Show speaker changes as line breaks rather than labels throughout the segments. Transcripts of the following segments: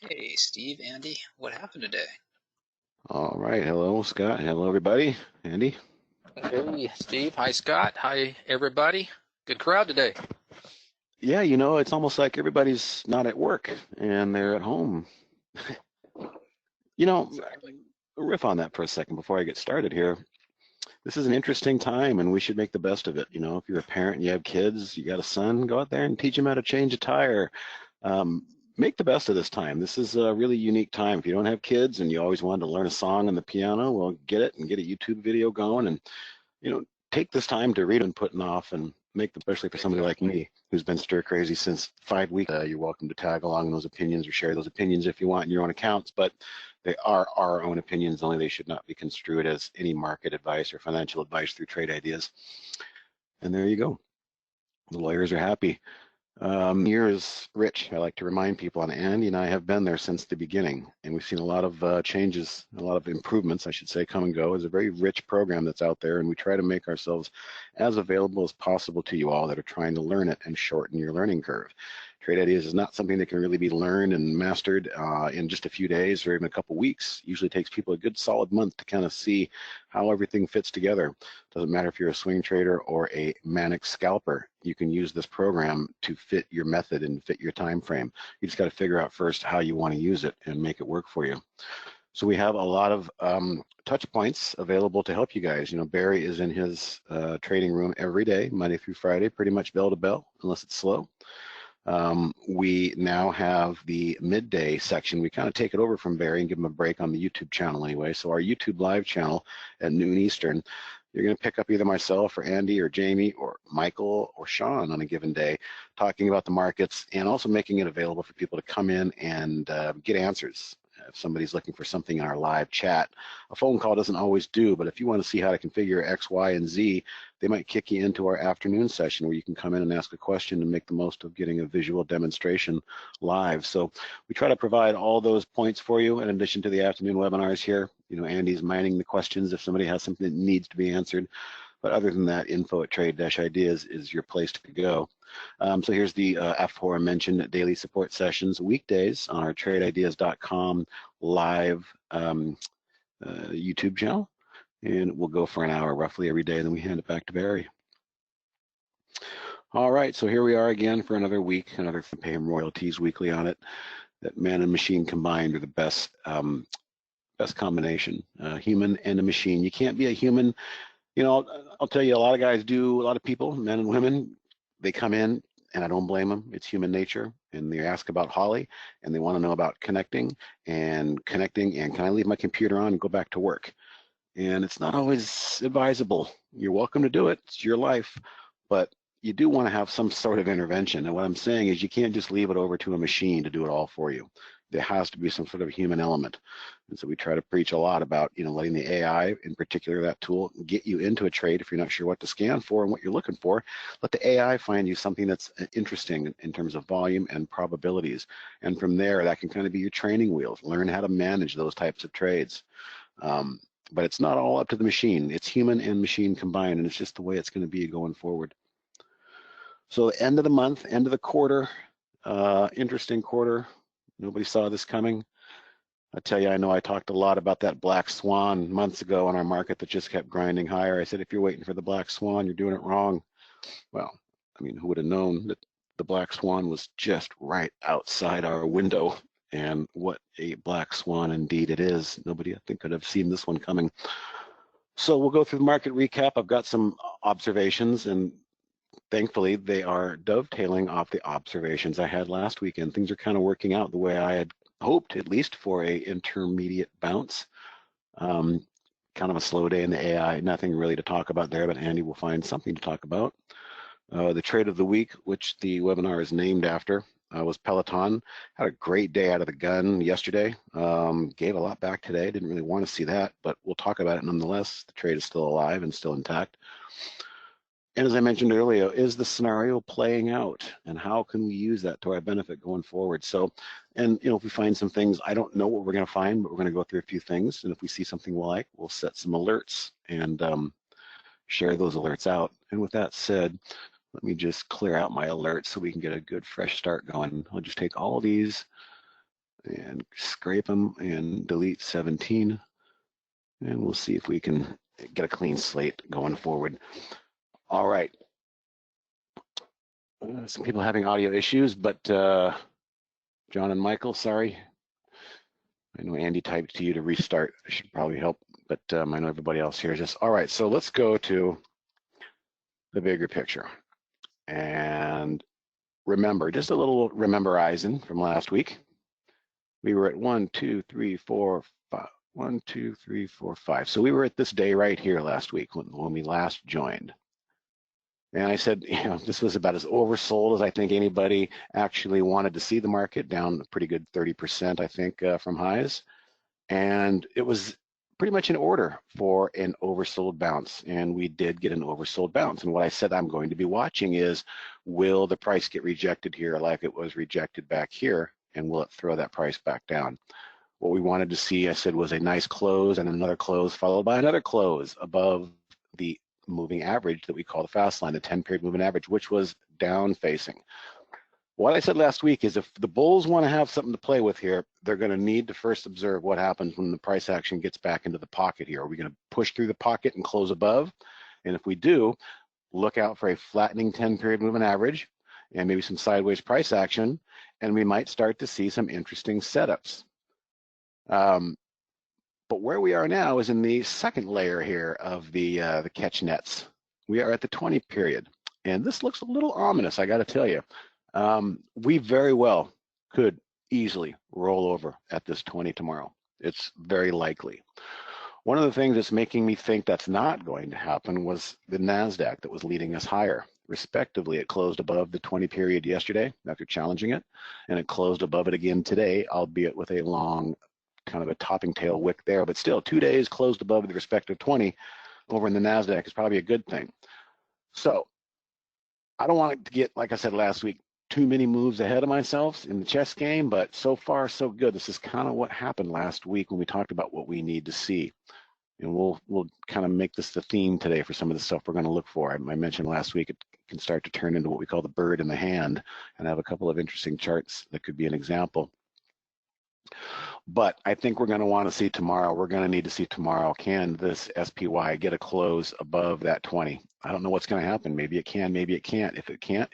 Hey, Steve, Andy, what happened today?
All right. Hello, Scott. Hello, everybody. Andy.
Hey, Steve. Hi, Scott. Hi, everybody. Good crowd today.
Yeah, it's almost like everybody's not at work and they're at home. You know,
Exactly.
riff on that for a second before I get started here. This is an interesting time and we should make the best of it. If you're a parent and you have kids, you got a son, go out there and teach him how to change a tire. Um, make the best of this time. This is a really unique time. If you don't have kids and you always wanted to learn a song on the piano, well, get it and get a YouTube video going and you know, take this time to read and putting off and make, especially for somebody like
Exactly.
me who's been stir crazy since 5 weeks. You're welcome to tag along in those opinions or share those opinions if you want in your own accounts, but they are our own opinions only. They should not be construed as any market advice or financial advice through trade ideas. And there you go. The lawyers are happy. Year is rich. I like to remind people, and Andy and I have been there since the beginning, and we've seen a lot of changes, a lot of improvements, I should say, come and go. It's a very rich program that's out there, and we try to make ourselves as available as possible to you all that are trying to learn it and shorten your learning curve. Trade ideas is not something that can really be learned and mastered in just a few days or even a couple weeks. Usually takes people a good solid month to kind of see how everything fits together. Doesn't matter if you're a swing trader or a manic scalper, you can use this program to fit your method and fit your time frame. You just got to figure out first how you want to use it and make it work for you. So we have a lot of touch points available to help you guys. Barry is in his trading room every day, Monday through Friday, pretty much bell to bell, unless it's slow. We now have the midday section. We kind of take it over from Barry and give him a break on the YouTube channel anyway. So our YouTube live channel at noon Eastern, you're going to pick up either myself or Andy or Jamie or Michael or Sean on a given day talking about the markets and also making it available for people to come in and get answers. If somebody's looking for something in our live chat, a phone call doesn't always do, but if you want to see how to configure X, Y, and Z, they might kick you into our afternoon session where you can come in and ask a question and make the most of getting a visual demonstration live. So we try to provide all those points for you in addition to the afternoon webinars here. Andy's mining the questions if somebody has something that needs to be answered. But other than that, info at trade-ideas is your place to go. So here's the aforementioned daily support sessions, weekdays on our tradeIdeas.com live YouTube channel. And we'll go for an hour roughly every day, then we hand it back to Barry. All right, so here we are again for another week, another paying royalties weekly on it. That man and machine combined are the best combination, human and a machine. You can't be a human. I'll tell you, a lot of guys do, a lot of people, men and women, they come in, and I don't blame them. It's human nature, and they ask about Holly, and they want to know about connecting, and can I leave my computer on and go back to work? And it's not always advisable. You're welcome to do it. It's your life, but you do want to have some sort of intervention. And what I'm saying is you can't just leave it over to a machine to do it all for you. There has to be some sort of human element. And so we try to preach a lot about, letting the AI, in particular that tool, get you into a trade if you're not sure what to scan for and what you're looking for. Let the AI find you something that's interesting in terms of volume and probabilities. And from there, that can kind of be your training wheels. Learn how to manage those types of trades. But it's not all up to the machine. It's human and machine combined, and it's just the way it's going to be going forward. So end of the month, end of the quarter, interesting quarter. Nobody saw this coming. I tell you, I know I talked a lot about that black swan months ago on our market that just kept grinding higher. I said, if you're waiting for the black swan, you're doing it wrong. Well, I mean, who would have known that the black swan was just right outside our window? And what a black swan indeed it is. Nobody, I think, could have seen this one coming. So we'll go through the market recap. I've got some observations, and thankfully they are dovetailing off the observations I had last weekend. Things are kind of working out the way I had hoped, at least for a intermediate bounce. Kind of a slow day in the AI, nothing really to talk about there, but Andy will find something to talk about. The trade of the week, which the webinar is named after, was Peloton. Had a great day out of the gun yesterday. Gave a lot back today. Didn't really want to see that, but we'll talk about it nonetheless. The trade is still alive and still intact. And as I mentioned earlier, is the scenario playing out, and how can we use that to our benefit going forward? So, and if we find some things, I don't know what we're going to find, but we're going to go through a few things. And if we see something we like, we'll set some alerts and share those alerts out. And with that said, let me just clear out my alerts so we can get a good fresh start going. I'll just take all of these and scrape them and delete 17. And we'll see if we can get a clean slate going forward. All right. Some people having audio issues, but John and Michael, sorry. I know Andy typed to you to restart. I should probably help, but I know everybody else hears this. All right, so let's go to the bigger picture. And remember, just a little rememberizing from last week. We were at 1, 2, 3, 4, 5. 1, 2, 3, 4, 5. So we were at this day right here last week when we last joined. And I said, you know, this was about as oversold as I think anybody actually wanted to see the market, down a pretty good 30%, I think, from highs. And it was pretty much in order for an oversold bounce. And we did get an oversold bounce. And what I said I'm going to be watching is, will the price get rejected here like it was rejected back here? And will it throw that price back down? What we wanted to see, I said, was a nice close and another close followed by another close above the moving average that we call the fast line, the 10-period moving average, which was down facing. What I said last week is if the bulls want to have something to play with here, they're going to need to first observe what happens when the price action gets back into the pocket here. Are we going to push through the pocket and close above? And if we do, look out for a flattening 10-period moving average and maybe some sideways price action, and we might start to see some interesting setups. But where we are now is in the second layer here of the catch nets. We are at the 20 period, and this looks a little ominous, I got to tell you. We very well could easily roll over at this 20 tomorrow. It's very likely. One of the things that's making me think that's not going to happen was the NASDAQ that was leading us higher. Respectively, it closed above the 20 period yesterday after challenging it, and it closed above it again today, albeit with a long kind of a topping tail wick there, but still 2 days closed above the respective 20 over in the NASDAQ is probably a good thing. So I don't want it to get, like I said last week, too many moves ahead of myself in the chess game, but so far so good. This is kind of what happened last week when we talked about what we need to see. And we'll kind of make this the theme today for some of the stuff we're going to look for. I mentioned last week it can start to turn into what we call the bird in the hand, and I have a couple of interesting charts that could be an example. But I think we're going to want to see tomorrow. We're going to need to see tomorrow, can this SPY get a close above that 20? I don't know what's going to happen. Maybe it can, maybe it can't. If it can't,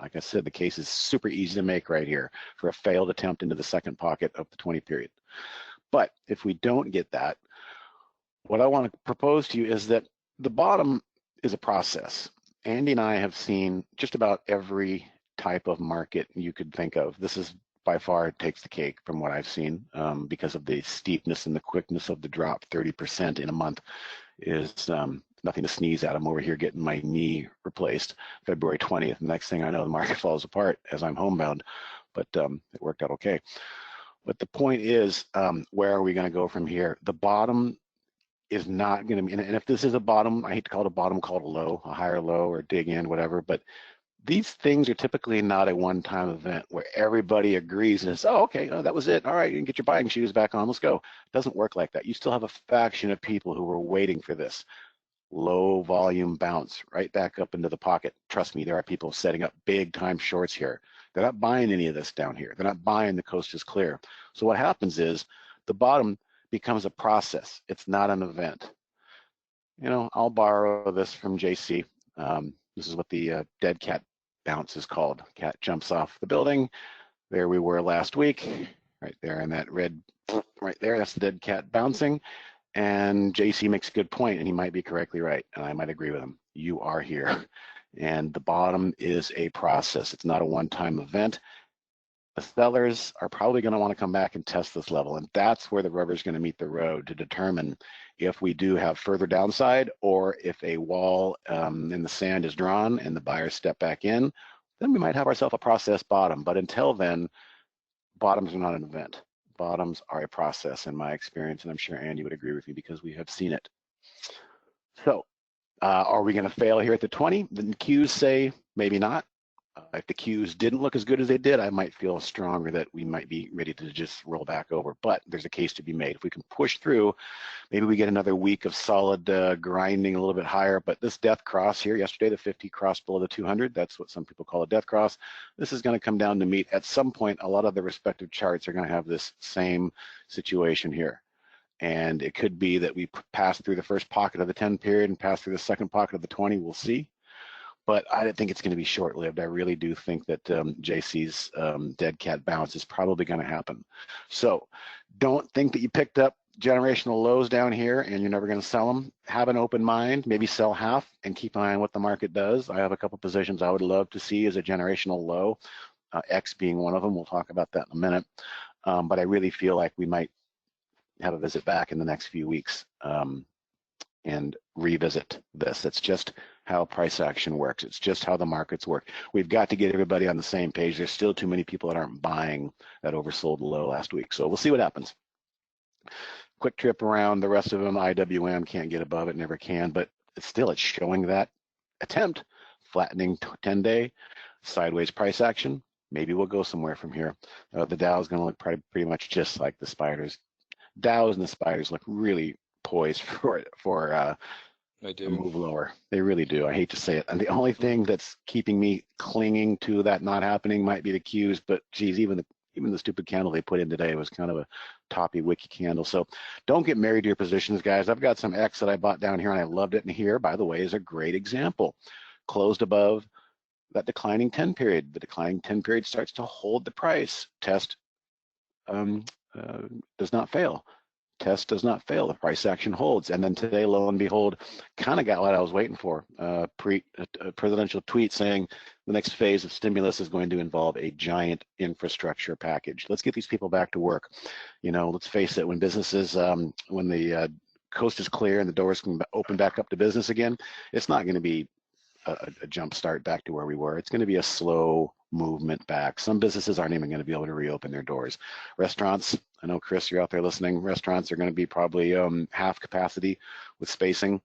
like I said, the case is super easy to make right here for a failed attempt into the second pocket of the 20 period. But if we don't get that, what I want to propose to you is that the bottom is a process. Andy and I have seen just about every type of market you could think of. This is by far takes the cake from what I've seen because of the steepness and the quickness of the drop. 30% in a month is nothing to sneeze at. I'm over here getting my knee replaced February 20th. Next thing I know, the market falls apart as I'm homebound, but it worked out okay. But the point is, where are we going to go from here? The bottom is not going to be, and if this is a bottom, I hate to call it a bottom, call it a low, a higher low, or dig in, whatever, but these things are typically not a one-time event where everybody agrees and says, oh, okay, oh, that was it. All right, you can get your buying shoes back on. Let's go. It doesn't work like that. You still have a faction of people who are waiting for this low volume bounce right back up into the pocket. Trust me, there are people setting up big time shorts here. They're not buying any of this down here. They're not buying the coast is clear. So what happens is the bottom becomes a process. It's not an event. You know, I'll borrow this from JC. This is what the dead cat bounce is called. Cat jumps off the building. There we were last week, right there in that red, right there, that's the dead cat bouncing. And JC makes a good point, and he might be correctly right, and I might agree with him. You are here, and the bottom is a process. It's not a one-time event. The sellers are probably going to want to come back and test this level, and that's where the rubber is going to meet the road to determine if we do have further downside or if a wall in the sand is drawn and the buyers step back in, then we might have ourselves a process bottom. But until then, bottoms are not an event. Bottoms are a process in my experience, and I'm sure Andy would agree with me because we have seen it. So are we going to fail here at the 20? The cues say maybe not. If the Qs didn't look as good as they did, I might feel stronger that we might be ready to just roll back over. But there's a case to be made. If we can push through, maybe we get another week of solid grinding a little bit higher. But this death cross here yesterday, the 50 crossed below the 200. That's what some people call a death cross. This is going to come down to meet at some point. A lot of the respective charts are going to have this same situation here. And it could be that we pass through the first pocket of the 10 period and pass through the second pocket of the 20. We'll see. But I don't think it's going to be short-lived. I really do think that JC's dead cat bounce is probably going to happen. So don't think that you picked up generational lows down here and you're never going to sell them. Have an open mind, maybe sell half and keep an eye on what the market does. I have a couple positions I would love to see as a generational low, X being one of them. We'll talk about that in a minute. But I really feel like we might have a visit back in the next few weeks and revisit this. It's just how price action works. It's just how the markets work. We've got to get everybody on the same page. There's still too many people that aren't buying that oversold low last week. So we'll see what happens. Quick trip around the rest of them. IWM can't get above it, never can, but it's showing that attempt. Flattening 10-day, sideways price action. Maybe we'll go somewhere from here. The Dow is going to look pretty much just like the spiders. Dows and the spiders look really poised for
They
a
do.
move lower. They really do. I hate to say it. And the only thing that's keeping me clinging to that not happening might be the Qs, but geez, even the stupid candle they put in today was kind of a toppy wicky candle. So don't get married to your positions, guys. I've got some X that I bought down here and I loved it. And here, by the way, is a great example. Closed above that declining 10 period. The declining 10 period starts to hold the price. Test does not fail. Test does not fail. The price action holds. And then today, lo and behold, kind of got what I was waiting for. A presidential tweet saying the next phase of stimulus is going to involve a giant infrastructure package. Let's get these people back to work. You know, let's face it, when businesses, when the coast is clear and the doors can open back up to business again, it's not going to be a jump start back to where we were. It's going to be a slow movement back. Some businesses aren't even going to be able to reopen their doors. Restaurants, I know, Chris, you're out there listening. Restaurants are going to be probably half capacity with spacing.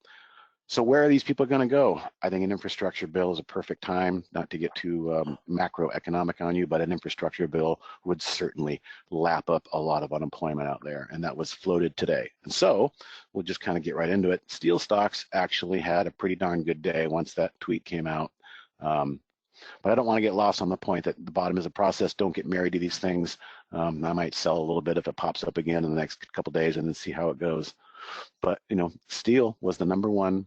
So where are these people going to go? I think an infrastructure bill is a perfect time, not to get too macroeconomic on you, but an infrastructure bill would certainly lap up a lot of unemployment out there. And that was floated today. And so we'll just kind of get right into it. Steel stocks actually had a pretty darn good day once that tweet came out. But I don't want to get lost on the point that the bottom is a process. Don't get married to these things. I might sell a little bit if it pops up again in the next couple of days and then see how it goes. But, you know, steel was the #1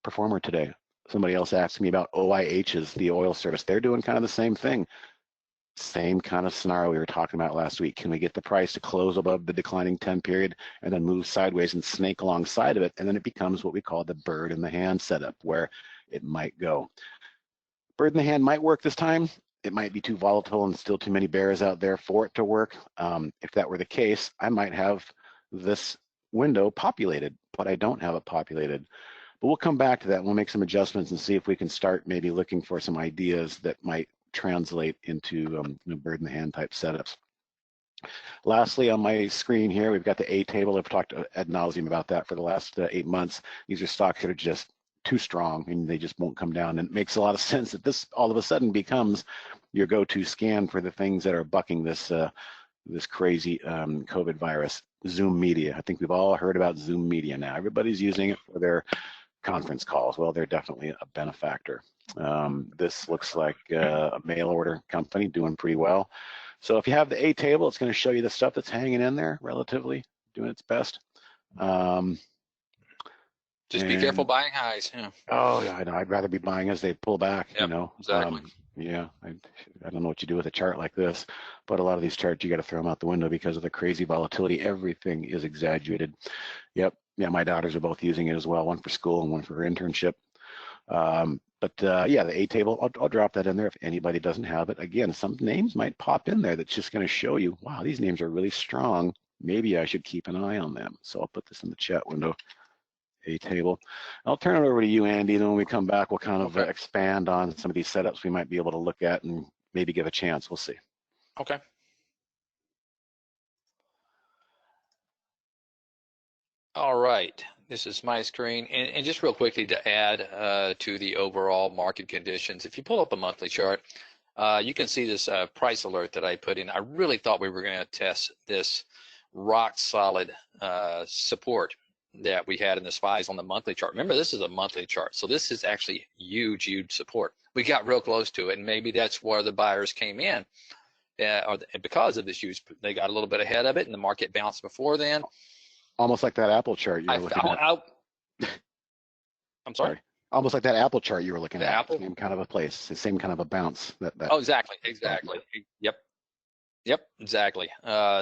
performer today. Somebody else asked me about OIHs, the oil service. They're doing kind of the same thing. Same kind of scenario we were talking about last week. Can we get the price to close above the declining 10 period and then move sideways and snake alongside of it? And then it becomes what we call the bird in the hand setup, where it might go. Bird in the hand might work this time. It might be too volatile and still too many bears out there for it to work. If that were the case, I might have this window populated, but I don't have it populated. But we'll come back to that. We'll make some adjustments and see if we can start maybe looking for some ideas that might translate into bird in the hand type setups. Lastly, on my screen here, we've got the A table. I've talked ad nauseum about that for the last 8 months. These are stocks that are just too strong and they just won't come down. And it makes a lot of sense that this all of a sudden becomes your go-to scan for the things that are bucking this this crazy COVID virus. Zoom media. I think we've all heard about Zoom media now. Everybody's using it for their conference calls. Well, they're definitely a benefactor. This looks like a mail order company doing pretty well. So if you have the A table, it's going to show you the stuff that's hanging in there relatively, doing its best.
Just be careful buying highs. Yeah.
Oh, yeah, I know. I'd rather be buying as they pull back,
Yep,
you know.
exactly.
Yeah, I don't know what you do with a chart like this, but a lot of these charts, you got to throw them out the window because of the crazy volatility. Everything is exaggerated. Yep. Yeah, my daughters are both using it as well, one for school and one for her internship. Yeah, the A table, I'll drop that in there if anybody doesn't have it. Again, some names might pop in there that's just going to show you, wow, these names are really strong. Maybe I should keep an eye on them. So I'll put this in the chat window. A table. I'll turn it over to you, Andy. Then when we come back, we'll kind of expand on some of these setups we might be able to look at and maybe give a chance. We'll see.
Okay. All right, this is my screen, and just real quickly to add to the overall market conditions, if you pull up a monthly chart, you can see this price alert that I put in. I really thought we were going to test this rock solid support that we had in the SPYs on the monthly chart. Remember, this is a monthly chart, so this is actually huge, huge support. We got real close to it, and maybe that's where the buyers came in. Because of this huge, they got a little bit ahead of it, and the market bounced before then.
Almost like that Apple chart you were looking at.
I'm sorry.
Almost like that Apple chart you were looking
The
at.
Apple?
Same kind of a place, the same kind of a bounce.
Oh, exactly. Yep, exactly.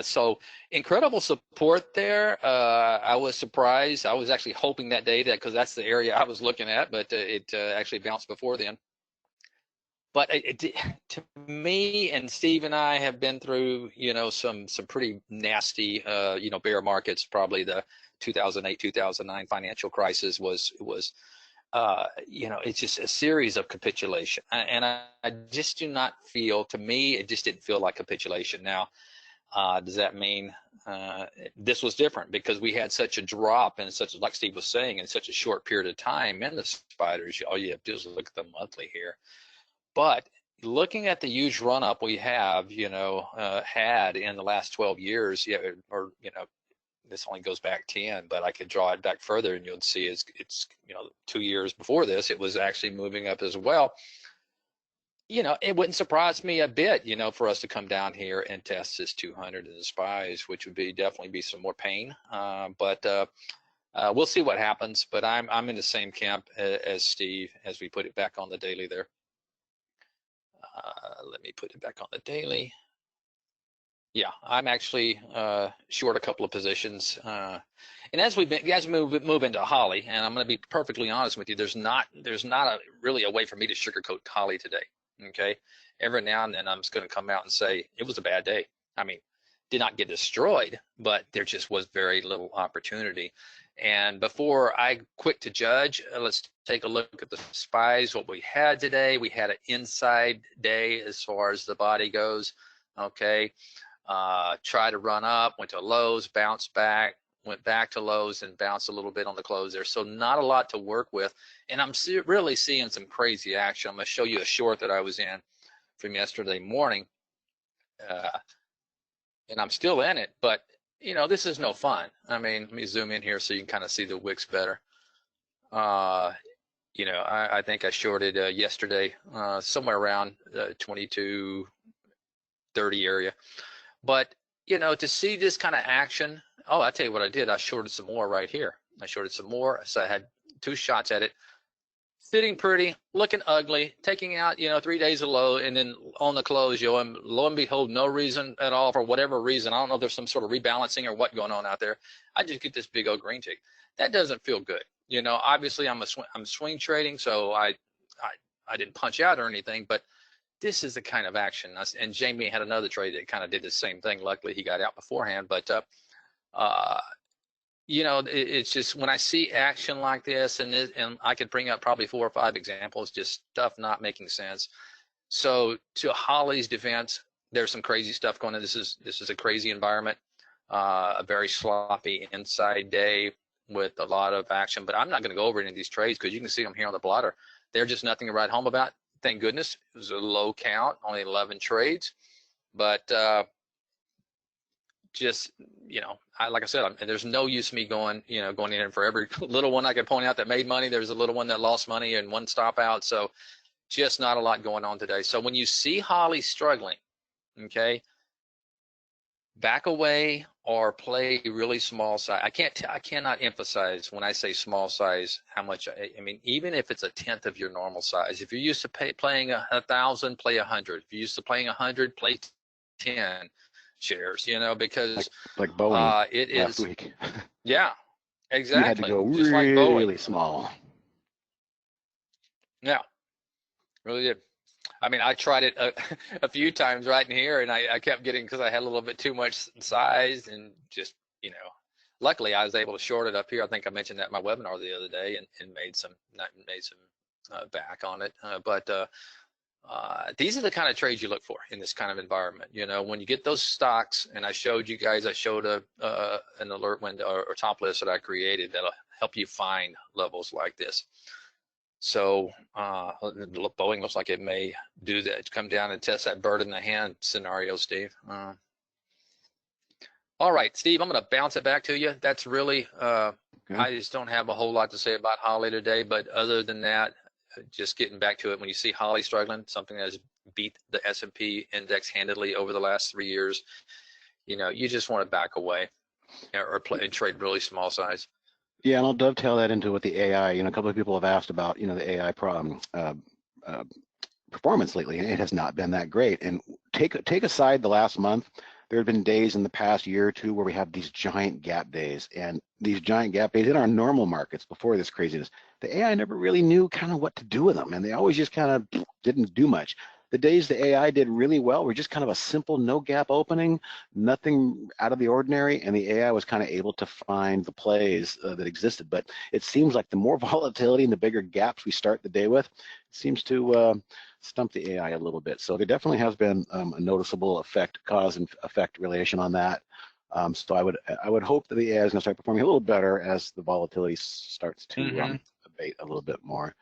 So incredible support there. I was surprised. I was actually hoping that day because that's the area I was looking at, but it actually bounced before then. But to me, and Steve and I have been through, some pretty nasty, bear markets. Probably the 2008, 2009 financial crisis was it's just a series of capitulation. And I just do not feel, to me, it just didn't feel like capitulation. Now, does that mean this was different because we had such a drop and such, like Steve was saying, in such a short period of time in the spiders? All you have to do is look at the monthly here. But looking at the huge run up we have, had in the last 12 years, this only goes back 10, but I could draw it back further and you'll see it's 2 years before this, it was actually moving up as well. It wouldn't surprise me a bit, for us to come down here and test this 200 in the SPYs, which would definitely be some more pain. But we'll see what happens. But I'm in the same camp as Steve as we put it back on the daily there. Let me put it back on the daily. Yeah, I'm actually short a couple of positions, and as we move into Holly, and I'm going to be perfectly honest with you, there's not really a way for me to sugarcoat Holly today. Okay, every now and then I'm just going to come out and say it was a bad day. I mean, did not get destroyed, but there just was very little opportunity. And before I quit to judge, let's take a look at the SPYs. What we had today, we had an inside day as far as the body goes. Okay. Try to run up, went to lows, bounced back, went back to lows, and bounced a little bit on the close there. So not a lot to work with. And I'm really seeing some crazy action. I'm going to show you a short that I was in from yesterday morning. And I'm still in it, but this is no fun. I mean, let me zoom in here so you can kind of see the wicks better. I think I shorted yesterday somewhere around 22.30 area. But, to see this kind of action, I tell you what I did. I shorted some more right here. I shorted some more. So I had 2 shots at it. Sitting pretty, looking ugly, taking out, 3 days of low, and then on the close, and lo and behold, no reason at all, for whatever reason. I don't know if there's some sort of rebalancing or what going on out there. I just get this big old green tick. That doesn't feel good. Obviously I'm swing trading, so I didn't punch out or anything, but this is the kind of action. And Jamie had another trade that kind of did the same thing. Luckily, he got out beforehand. But it's just when I see action like this, and I could bring up probably 4 or 5 examples, just stuff not making sense. So to Holly's defense, there's some crazy stuff going on. This is a crazy environment, a very sloppy inside day with a lot of action. But I'm not going to go over any of these trades because you can see them here on the blotter. They're just nothing to write home about. Thank goodness it was a low count, only 11 trades, but just like I said, there's no use me going in for every little one I could point out that made money. There's a little one that lost money and one stop out. So just not a lot going on today. So when you see Holly struggling, okay, back away or play really small size. I cannot emphasize when I say small size how much. I mean, even if it's 1/10 of your normal size. If you're used to playing 1,000, play 100. If you're used to playing 100, play 10 shares. Because
like Boeing
it
last
is.
week.
Yeah, exactly.
You had to go
just
really
like
small.
Yeah, really did. I mean, I tried it a few times right in here, and I kept getting, because I had a little bit too much size, and just, luckily I was able to short it up here. I think I mentioned that in my webinar the other day, and made some back on it. But These are the kind of trades you look for in this kind of environment. You know, when you get those stocks, and I showed you guys, I showed an alert window or top list that I created that'll help you find levels like this. So Boeing looks like it may do that, come down and test that bird in the hand scenario, Steve. All right, Steve, I'm going to bounce it back to you. That's really,
Okay.
I just don't have a whole lot to say about Holly today, but other than that, just getting back to it, when you see Holly struggling, something that has beat the S&P index handedly over the last 3 years, you know, you just want to back away or play and trade really small size.
Yeah, and I'll dovetail that into what the AI, a couple of people have asked about, the AI problem, performance lately, and it has not been that great. And take aside the last month, there have been days in the past year or two where we have these giant gap days, and these giant gap days in our normal markets before this craziness, the AI never really knew kind of what to do with them, and they always just kind of didn't do much. The days the AI did really well were just kind of a simple no gap opening, nothing out of the ordinary, and the AI was kind of able to find the plays that existed. But it seems like the more volatility and the bigger gaps we start the day with, it seems to stump the AI a little bit. So there definitely has been a noticeable cause and effect relation on that. So I would hope that the AI is going to start performing a little better as the volatility starts to abate a little bit more.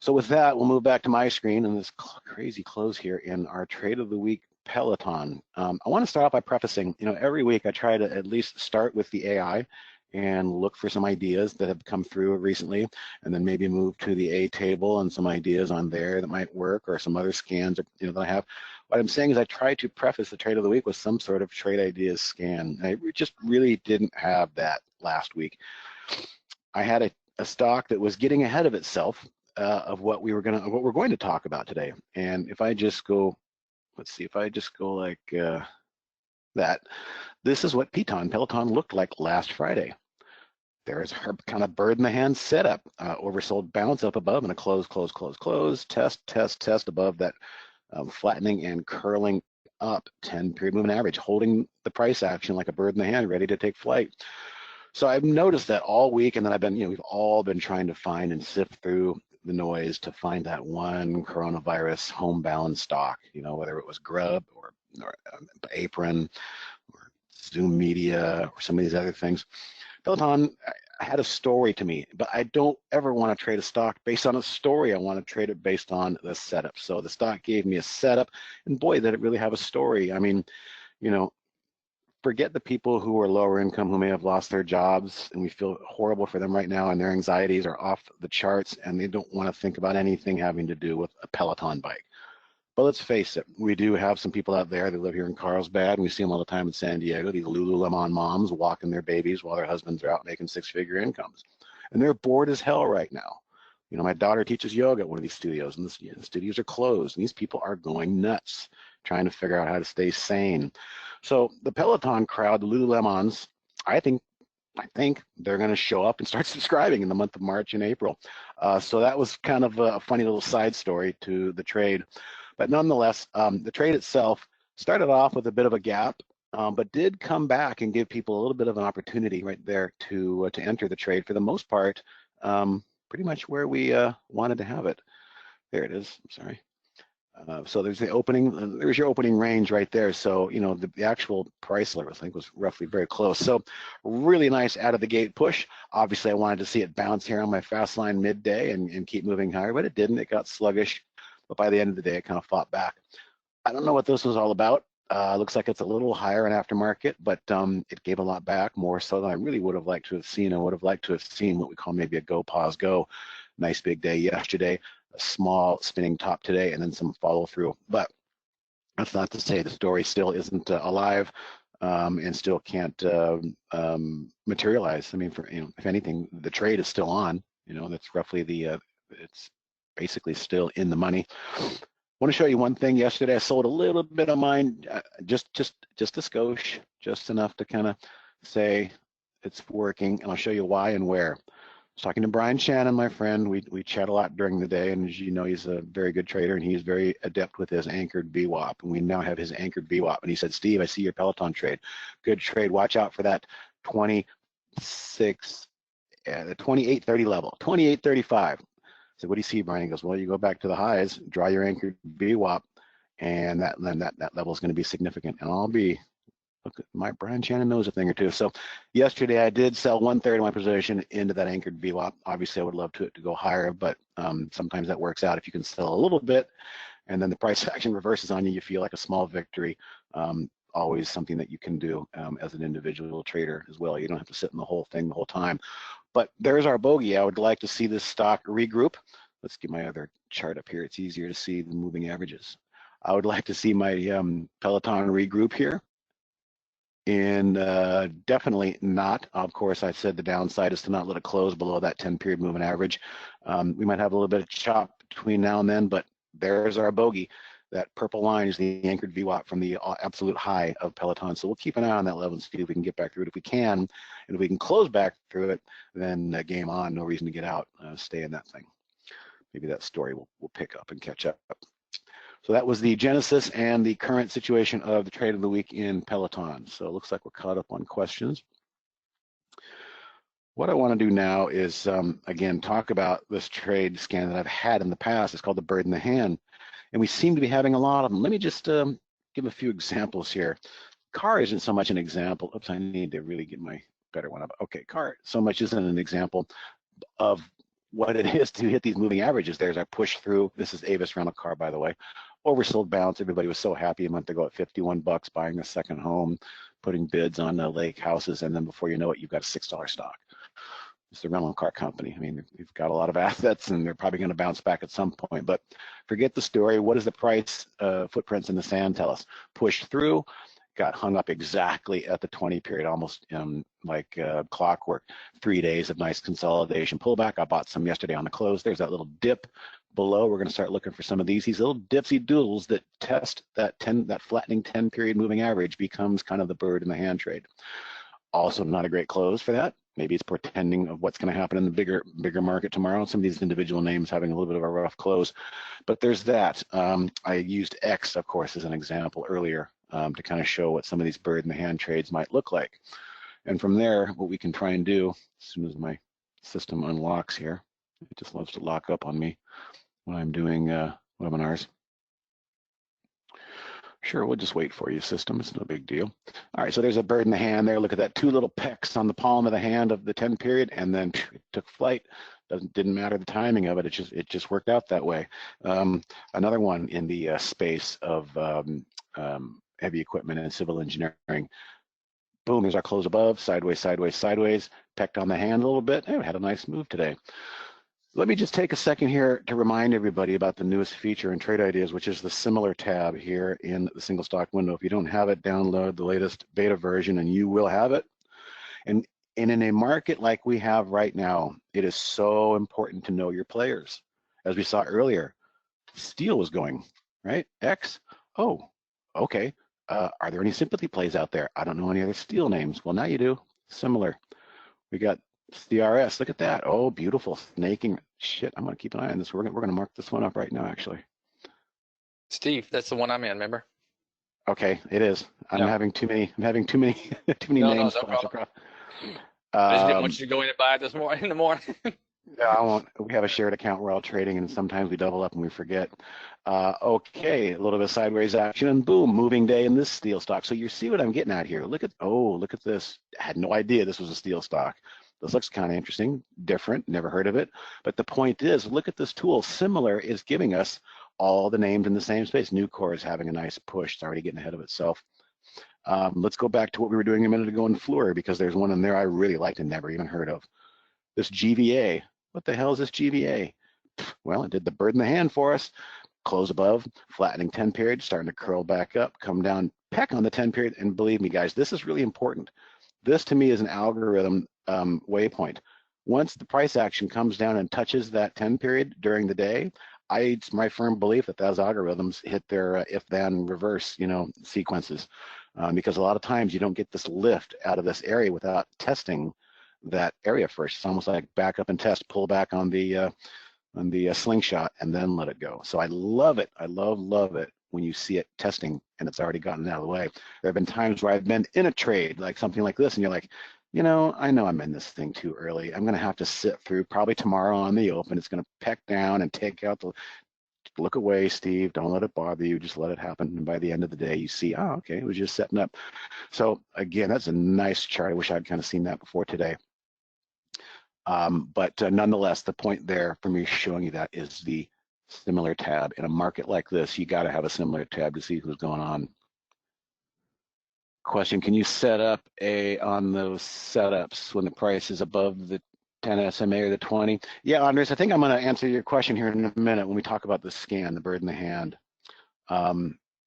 So with that, we'll move back to my screen and this crazy close here in our trade of the week Peloton. I want to start off by prefacing, every week I try to at least start with the AI and look for some ideas that have come through recently, and then maybe move to the A table and some ideas on there that might work, or some other scans that I have. What I'm saying is I try to preface the trade of the week with some sort of trade ideas scan. I just really didn't have that last week. I had a stock that was getting ahead of itself of what we're going to talk about today. And if I just go, let's see, if I just go like that, this is what Peloton looked like last Friday. There's her kind of bird in the hand setup, oversold bounce up above and a close, test above that flattening and curling up 10-period moving average, holding the price action like a bird in the hand, ready to take flight. So I've noticed that all week, and then I've been, we've all been trying to find and sift through the noise to find that one coronavirus homebound stock, whether it was Grub or Apron or Zoom Media or some of these other things. Peloton had a story to me, but I don't ever want to trade a stock based on a story. I want to trade it based on the setup. So the stock gave me a setup, and boy, did it really have a story. I mean, forget the people who are lower income, who may have lost their jobs, and we feel horrible for them right now, and their anxieties are off the charts, and they don't want to think about anything having to do with a Peloton bike. But let's face it, we do have some people out there that live here in Carlsbad, and we see them all the time in San Diego, these Lululemon moms walking their babies while their husbands are out making six-figure incomes. And they're bored as hell right now. My daughter teaches yoga at one of these studios, and the studios are closed, and these people are going nuts trying to figure out how to stay sane. So the Peloton crowd, the Lululemons, I think they're going to show up and start subscribing in the month of March and April. So that was kind of a funny little side story to the trade. But nonetheless, the trade itself started off with a bit of a gap, but did come back and give people a little bit of an opportunity right there to enter the trade. For the most part, pretty much where we wanted to have it. There it is. I'm sorry. So there's the opening, there's your opening range right there. So, the actual price level, I think, was roughly very close. So really nice out of the gate push. Obviously, I wanted to see it bounce here on my fast line midday and keep moving higher, but it didn't. It got sluggish. But by the end of the day, it kind of fought back. I don't know what this was all about. Looks like it's a little higher in aftermarket, but it gave a lot back, more so than I really would have liked to have seen. I would have liked to have seen what we call maybe a go, pause, go. Nice big day yesterday, a small spinning top today, and then some follow through. But that's not to say the story still isn't alive and still can't materialize. I mean, if anything, the trade is still on. That's roughly it's basically still in the money. I want to show you one thing. Yesterday, I sold a little bit of mine, just a skosh, just enough to kind of say it's working, and I'll show you why and where. I was talking to Brian Shannon, my friend. We chat a lot during the day, and as you know, he's a very good trader, and he's very adept with his anchored VWAP, and we now have his anchored VWAP. And he said, Steve, I see your Peloton trade. Good trade. Watch out for that 26, the 28.30 level, 28.35. So what do you see, Brian? He goes, well, you go back to the highs, draw your anchored VWAP, and that level is going to be significant. And I'll be, look, my Brian Shannon knows a thing or two. So yesterday I did sell 1/3 of my position into that anchored VWAP. Obviously, I would love to go higher, but sometimes that works out. If you can sell a little bit, and then the price action reverses on you, you feel like a small victory. Always something that you can do as an individual trader as well. You don't have to sit in the whole thing the whole time. But there's our bogey. I would like to see this stock regroup. Let's get my other chart up here. It's easier to see the moving averages. I would like to see my Peloton regroup here. And definitely not. Of course, I said the downside is to not let it close below that 10-period moving average. We might have a little bit of chop between now and then, but there's our bogey. That purple line is the anchored VWAP from the absolute high of Peloton. So we'll keep an eye on that level and see if we can get back through it. If we can, and if we can close back through it, then game on, no reason to get out, stay in that thing. Maybe that story will pick up and catch up. So that was the genesis and the current situation of the trade of the week in Peloton. So it looks like we're caught up on questions. What I want to do now is, again, talk about this trade scan that I've had in the past. It's called the bird in the hand. And we seem to be having a lot of them. Let me just give a few examples here. Car isn't so much an example. Oops, I need to really get my better one up. Okay, car so much isn't an example of what it is to hit these moving averages. There's our push through. This is Avis rental car, by the way. Oversold bounce. Everybody was so happy a month ago at 51 bucks buying a second home, putting bids on lake houses, and then before you know it, you've got a $6 stock. It's the rental car company. I mean, they've got a lot of assets and they're probably going to bounce back at some point, but forget the story. What does the price footprints in the sand tell us? Pushed through, got hung up exactly at the 20 period, almost like clockwork. 3 days of nice consolidation pullback. I bought some yesterday on the close. There's that little dip below. We're going to start looking for some of these little dipsy doodles that test that flattening 10 period moving average becomes kind of the bird in the hand trade. Also not a great close for that. Maybe it's portending of what's going to happen in the bigger market tomorrow. Some of these individual names having a little bit of a rough close, but there's that. I used X, of course, as an example earlier to kind of show what some of these bird in the hand trades might look like. And from there, what we can try and do, as soon as my system unlocks here, it just loves to lock up on me when I'm doing webinars. Sure, we'll just wait for you, system. It's no big deal. All right, so there's a bird in the hand there. Look at that, 2 little pecks on the palm of the hand of the 10 period, and then it took flight. Didn't matter the timing of it. It just worked out that way. Another one in the space of heavy equipment and civil engineering. Boom, here's our close above, sideways, sideways, sideways. Pecked on the hand a little bit. Hey, we had a nice move today. Let me just take a second here to remind everybody about the newest feature in Trade Ideas, which is the similar tab here in the single stock window. If you don't have it, download the latest beta version and you will have it. And in a market like we have right now, it is so important to know your players. As we saw earlier, steel was going, right? X, oh, okay. Are there any sympathy plays out there? I don't know any other steel names. Well, now you do. Similar. We got CRS, look at that. Oh, beautiful, snaking. Shit, I'm gonna keep an eye on this. We're gonna mark this one up right now, actually.
Steve, that's the one I'm in, remember?
Okay, it is. I'm having too many too many names.
No problem. I just didn't want you to go in and buy it in the morning.
Yeah, I won't. We have a shared account. We're all trading, and sometimes we double up and we forget. Okay, a little bit of sideways action, and boom, moving day in this steel stock. So you see what I'm getting at here. Look at this. I had no idea this was a steel stock. This looks kind of interesting, different, never heard of it. But the point is, look at this tool. Similar is giving us all the names in the same space. Nucor is having a nice push. It's already getting ahead of itself. Let's go back to what we were doing a minute ago in Fluor, because there's one in there I really liked and never even heard of. This GVA. What the hell is this GVA? Well, it did the bird in the hand for us. Close above, flattening 10 period, starting to curl back up, come down, peck on the 10 period. And believe me, guys, this is really important. This to me is an algorithm waypoint. Once the price action comes down and touches that 10 period during the day, it's my firm belief that those algorithms hit their if-then reverse, sequences, because a lot of times you don't get this lift out of this area without testing that area first. It's almost like back up and test, pull back on the slingshot, and then let it go. So I love it. I love it when you see it testing and it's already gotten out of the way. There have been times where I've been in a trade, like something like this, and you're like, You know I'm in this thing too early. I'm going to have to sit through probably tomorrow on the open. It's going to peck down and take out the, look away, Steve. Don't let it bother you. Just let it happen. And by the end of the day, you see, oh, okay, it was just setting up. So again, that's a nice chart. I wish I'd kind of seen that before today. But nonetheless, the point there for me showing you that is the similar tab. In a market like this, you got to have a similar tab to see who's going on. Question, can you set up on those setups when the price is above the 10 SMA or the 20? Yeah, Andres, I think I'm going to answer your question here in a minute when we talk about the scan, the bird in the hand.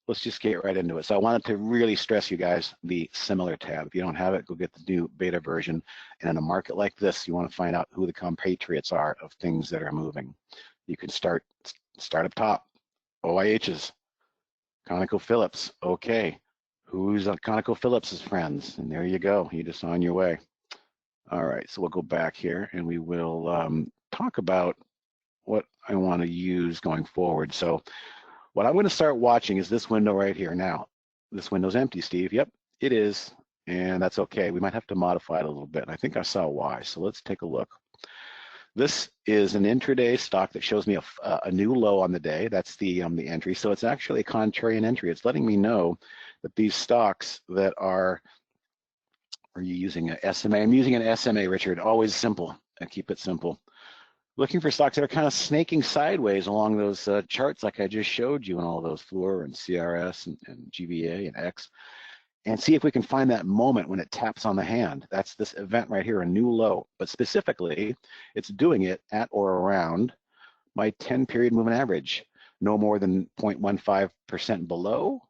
Let's just get right into it. So I wanted to really stress you guys the similar tab. If you don't have it, go get the new beta version. And in a market like this, you want to find out who the compatriots are of things that are moving. You can start up top, OIHs, ConocoPhillips, okay. Who's on ConocoPhillips's friends? And there you go, you're just on your way. All right, so we'll go back here and we will talk about what I want to use going forward. So what I'm going to start watching is this window right here. Now, this window's empty, Steve. Yep, it is, and that's okay. We might have to modify it a little bit. I think I saw why, so let's take a look. This is an intraday stock that shows me a new low on the day. That's the entry. So it's actually a contrarian entry. It's letting me know that these stocks that are you using an SMA? I'm using an SMA, Richard. Always simple. I keep it simple. Looking for stocks that are kind of snaking sideways along those charts like I just showed you, and all those Fluor and CRS and GVA and X, and see if we can find that moment when it taps on the hand. That's this event right here, a new low. But specifically, it's doing it at or around my 10-period moving average, no more than 0.15% below,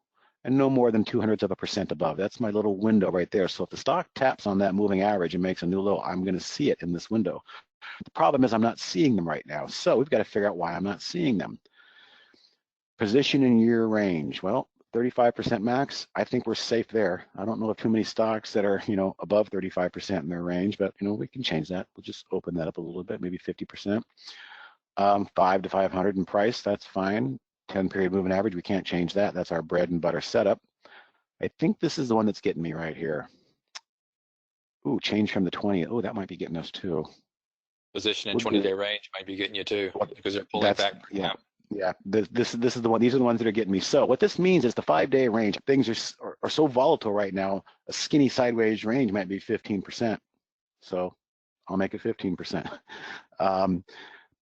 and no more than 0.02% above. That's my little window right there. So if the stock taps on that moving average and makes a new low, I'm going to see it in this window. The problem is I'm not seeing them right now. So we've got to figure out why I'm not seeing them. Position in your range. Well, 35% max, I think we're safe there. I don't know of too many stocks that are, above 35% in their range, but, we can change that. We'll just open that up a little bit, maybe 50%. 5 to 500 in price, that's fine. 10-period moving average, we can't change that. That's our bread and butter setup. I think this is the one that's getting me right here. Ooh, change from the 20. Oh, that might be getting us too.
Position in 20-day range might be getting you too, because they're pulling back.
Yeah. This is the one. These are the ones that are getting me. So what this means is the 5-day range. Things are so volatile right now. A skinny sideways range might be 15%. So I'll make it 15%.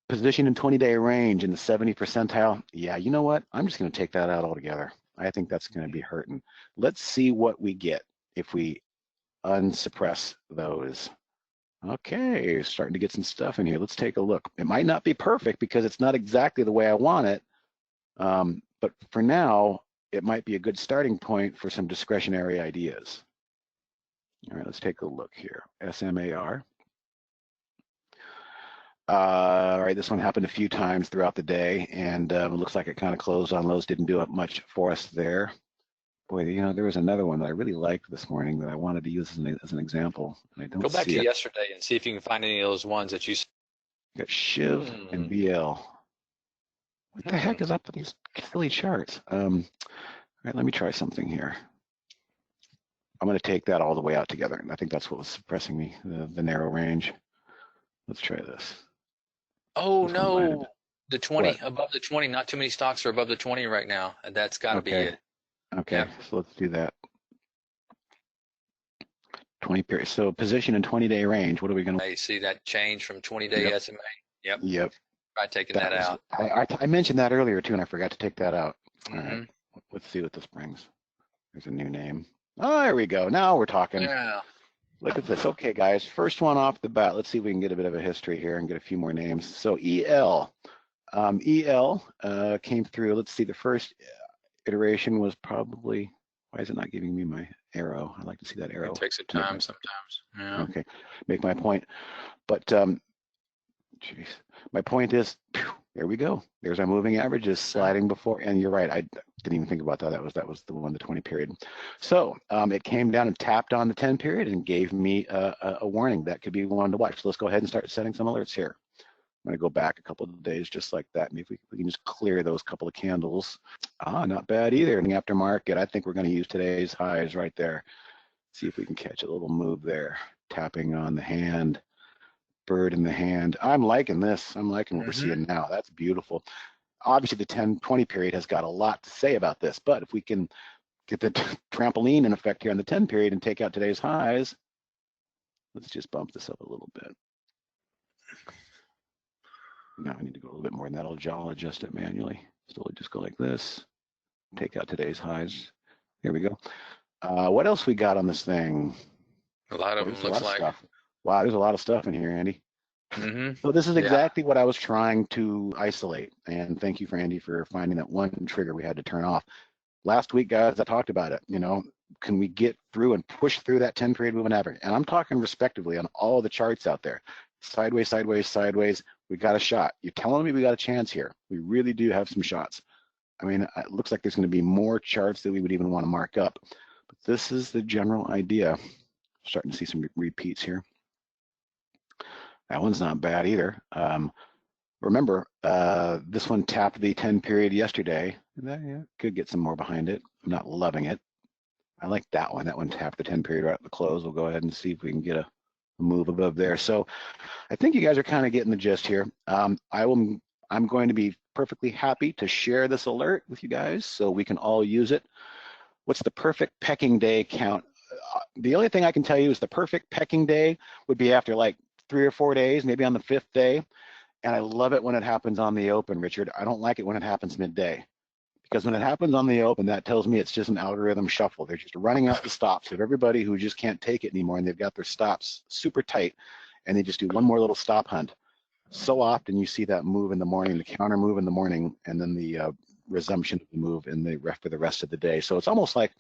Position in 20-day range in the 70 percentile. Yeah, you know what? I'm just going to take that out altogether. I think that's going to be hurting. Let's see what we get if we unsuppress those. Okay, starting to get some stuff in here. Let's take a look. It might not be perfect because it's not exactly the way I want it, but for now, it might be a good starting point for some discretionary ideas. All right, let's take a look here. SMAR. All right, this one happened a few times throughout the day, and it looks like it kind of closed on lows, didn't do much for us there. Boy, there was another one that I really liked this morning that I wanted to use as an example, and I don't see it.
Go back to yesterday and see if you can find any of those ones that you
got Shiv and BL. What the heck is up with these silly charts? All right, let me try something here. I'm going to take that all the way out together, and I think that's what was suppressing me, the narrow range. Let's try this.
Oh, no, the 20, above the 20. Not too many stocks are above the 20 right now, and that's got to be it.
Okay, yeah. So let's do that. 20 period. So position in 20-day range. What are we going to?
I see that change from 20-day SMA. Yep. Try taking that out.
I mentioned that earlier too, and I forgot to take that out. All right. Let's see what this brings. There's a new name. Oh, there we go. Now we're talking.
Yeah.
Look at this. Okay, guys. First one off the bat. Let's see if we can get a bit of a history here and get a few more names. So EL. EL came through. Let's see. The first iteration was probably, why is it not giving me my arrow? I'd like to see that arrow.
It takes some time sometimes. Yeah.
Okay, make my point. But geez, my point is, there we go. There's our moving averages sliding before, and you're right. I didn't even think about that. That was the one, the 20 period. So it came down and tapped on the 10 period and gave me a warning. That could be one to watch. So let's go ahead and start setting some alerts here. I'm going to go back a couple of days just like that. Maybe we can just clear those couple of candles. Not bad either in the aftermarket. I think we're going to use today's highs right there. See if we can catch a little move there. tapping on the hand, bird in the hand. I'm liking this. I'm liking what we're
Mm-hmm.
seeing now. That's beautiful. Obviously, the 10-20 period has got a lot to say about this, but if we can get the trampoline in effect here on the 10 period and take out today's highs, let's just bump this up a little bit. Now I need to go a little bit more than that. I'll adjust it manually. So we'll just go like this, take out today's highs. Here we go. What else we got on this thing?
A lot of
Well,
them
there's a
looks
lot of
like.
stuff. Wow, there's a lot of stuff in here, Andy.
Mm-hmm.
So this is
Yeah.
exactly what I was trying to isolate. And thank you, for Andy, for finding that one trigger we had to turn off. Last week, guys, I talked about it. You know, can we get through and push through that 10 period moving average? And I'm talking respectively on all the charts out there. Sideways, sideways, sideways. We got a shot. You're telling me we got a chance here. We really do have some shots. I mean, it looks like there's going to be more charts that we would even want to mark up. But this is the general idea. Starting to see some repeats here. That one's not bad either. Remember, this one tapped the 10 period yesterday. Yeah, could get some more behind it. I'm not loving it. I like that one. That one tapped the 10 period right at the close. We'll go ahead and see if we can get a move above there. So I think you guys are kind of getting the gist here. I'm going to be perfectly happy to share this alert with you guys so we can all use it. What's the perfect pecking day count? The only thing I can tell you is the perfect pecking day would be after like 3 or 4 days, maybe on the 5th day. And I love it when it happens on the open, Richard. I don't like it when it happens midday. Because when it happens on the open, that tells me it's just an algorithm shuffle. They're just running out the stops of everybody who just can't take it anymore, and they've got their stops super tight, and they just do one more little stop hunt. So often you see that move in the morning, the counter move in the morning, and then the resumption of the move for the rest of the day. So it's almost like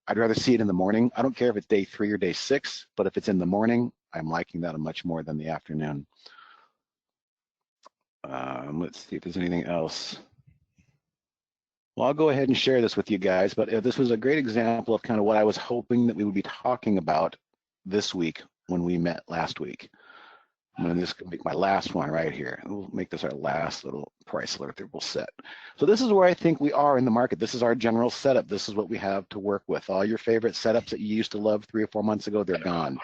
I'd rather see it in the morning. I don't care if it's day 3 or day 6, but if it's in the morning, I'm liking that much more than the afternoon. Let's see if there's anything else. Well, I'll go ahead and share this with you guys, but this was a great example of kind of what I was hoping that we would be talking about this week when we met last week. I'm going to just make my last one right here. We'll make this our last little price alert that we'll set. So this is where I think we are in the market. This is our general setup. This is what we have to work with. All your favorite setups that you used to love 3 or 4 months ago, they're gone.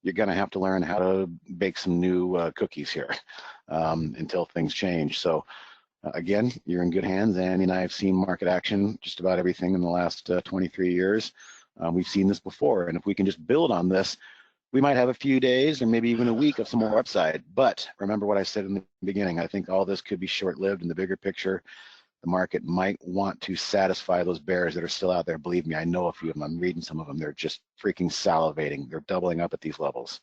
You're going to have to learn how to bake some new cookies here until things change. So again, you're in good hands. Andy and I have seen market action just about everything in the last 23 years. We've seen this before, and if we can just build on this, we might have a few days or maybe even a week of some more upside. But remember what I said in the beginning, I think all this could be short-lived. In the bigger picture, the market might want to satisfy those bears that are still out there. Believe me, I know a few of them. I'm reading some of them. They're just freaking salivating. They're doubling up at these levels.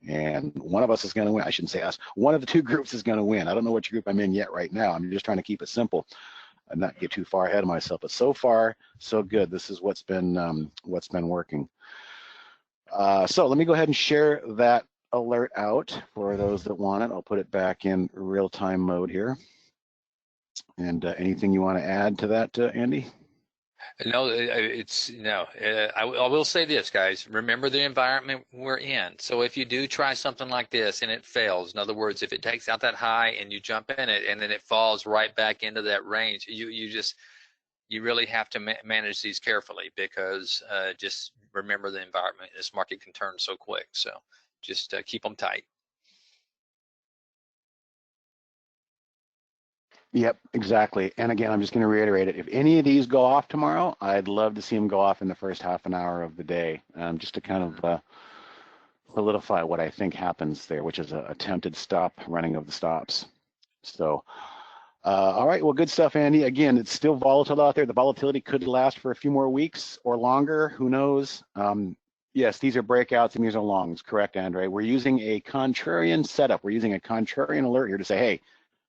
And one of us is going to win. I shouldn't say us. One of the 2 groups is going to win. I don't know which group I'm in yet right now. I'm just trying to keep it simple and not get too far ahead of myself. But so far, so good. This is what's been working. So let me go ahead and share that alert out for those that want it. I'll put it back in real-time mode here. And anything you want to add to that, Andy?
No, it's no. I will say this, guys. Remember the environment we're in. So if you do try something like this and it fails, in other words, if it takes out that high and you jump in it and then it falls right back into that range, you really have to manage these carefully because just remember the environment. This market can turn so quick. So just keep them tight.
Yep, exactly. And again, I'm just going to reiterate it. If any of these go off tomorrow, I'd love to see them go off in the first half an hour of the day, just to kind of solidify what I think happens there, which is an attempted stop running of the stops. So, all right, well, good stuff, Andy. Again, it's still volatile out there. The volatility could last for a few more weeks or longer. Who knows? Yes, these are breakouts and these are longs. Correct, Andre. We're using a contrarian setup. We're using a contrarian alert here to say, hey,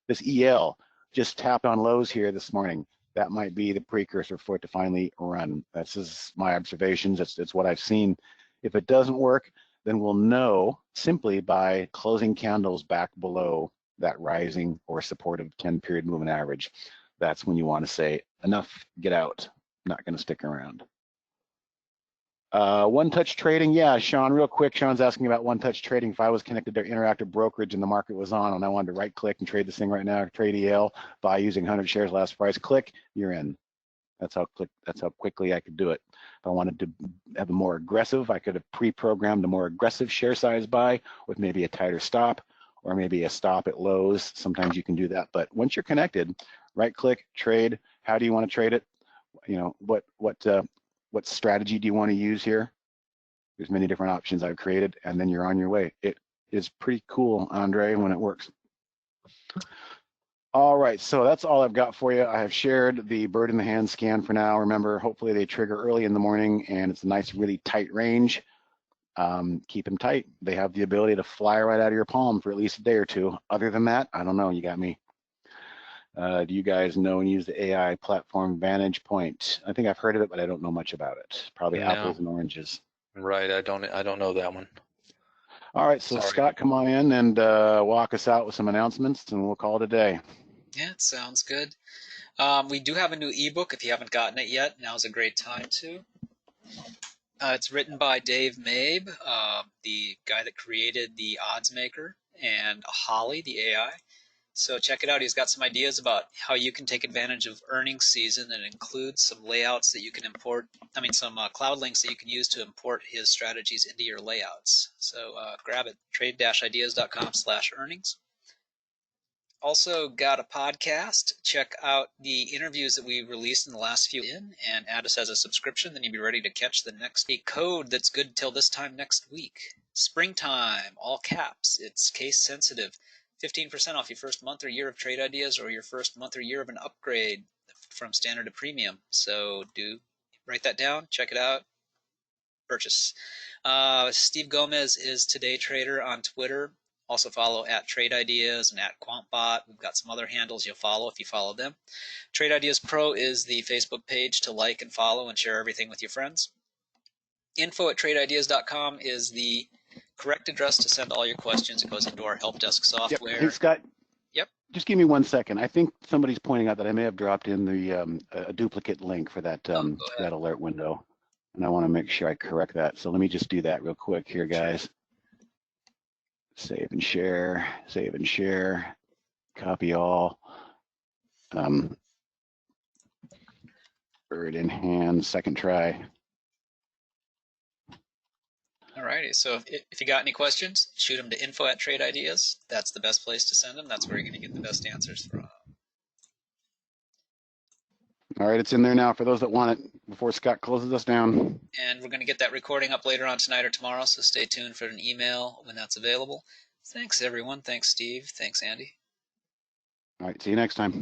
this EL just tapped on lows here this morning. That might be the precursor for it to finally run. That's just my observations. It's what I've seen. If it doesn't work, then we'll know simply by closing candles back below that rising or supportive 10-period moving average. That's when you want to say, enough, get out. I'm not going to stick around. One-touch trading, yeah, Sean, real quick, Sean's asking about one-touch trading. If I was connected to interactive brokerage and the market was on and I wanted to right-click and trade this thing right now, trade EL by using 100 shares last price, click, you're in. That's how quickly I could do it. If I wanted to have a more aggressive, I could have pre-programmed a more aggressive share size buy with maybe a tighter stop or maybe a stop at lows. Sometimes you can do that. But once you're connected, right click, trade. How do you want to trade it? You know, what strategy do you want to use here? There's many different options I've created, and then you're on your way. It is pretty cool, Andre, when it works. All right, so that's all I've got for you. I have shared the bird in the hand scan for now. Remember, hopefully they trigger early in the morning, and it's a nice, really tight range. Keep them tight. They have the ability to fly right out of your palm for at least a day or two. Other than that, I don't know. You got me. Do you guys know and use the AI platform Vantage Point? I think I've heard of it, but I don't know much about it. Probably
No.
apples and oranges.
Right. I don't know that one.
All right, so
Sorry.
Scott, come on in and walk us out with some announcements, and we'll call it a day.
Yeah, it sounds good. We do have a new ebook. If you haven't gotten it yet, now's a great time to. It's written by Dave Mabe, the guy that created the Odds Maker, and Holly, the AI. So check it out. He's got some ideas about how you can take advantage of earnings season, and includes some layouts that you can import. I mean, some cloud links that you can use to import his strategies into your layouts. So grab it, trade-ideas.com/earnings. Also got a podcast. Check out the interviews that we released in the last few and add us as a subscription. Then you'll be ready to catch the next code that's good till this time next week. Springtime, all caps. It's case sensitive. 15% off your first month or year of Trade Ideas, or your first month or year of an upgrade from standard to premium. So do write that down, check it out, purchase. Steve Gomez is Today Trader on Twitter. Also follow at Trade Ideas and at QuantBot. We've got some other handles you'll follow if you follow them. Trade Ideas Pro is the Facebook page to like and follow and share everything with your friends. info@tradeIdeas.com is the correct address to send all your questions. It goes into our help desk software.
Yep. Hey, Scott.
Yep.
Just give me 1 second. I think somebody's pointing out that I may have dropped in the a duplicate link for that that alert window, and I want to make sure I correct that. So let me just do that real quick here, guys. Sure. Save and share. Save and share. Copy all. Bird in hand. Second try.
Alrighty, so if you got any questions, shoot them to info@TradeIdeas. That's the best place to send them. That's where you're going to get the best answers from.
All right, it's in there now for those that want it before Scott closes us down.
And we're going to get that recording up later on tonight or tomorrow, so stay tuned for an email when that's available. Thanks, everyone. Thanks, Steve. Thanks, Andy.
All right, see you next time.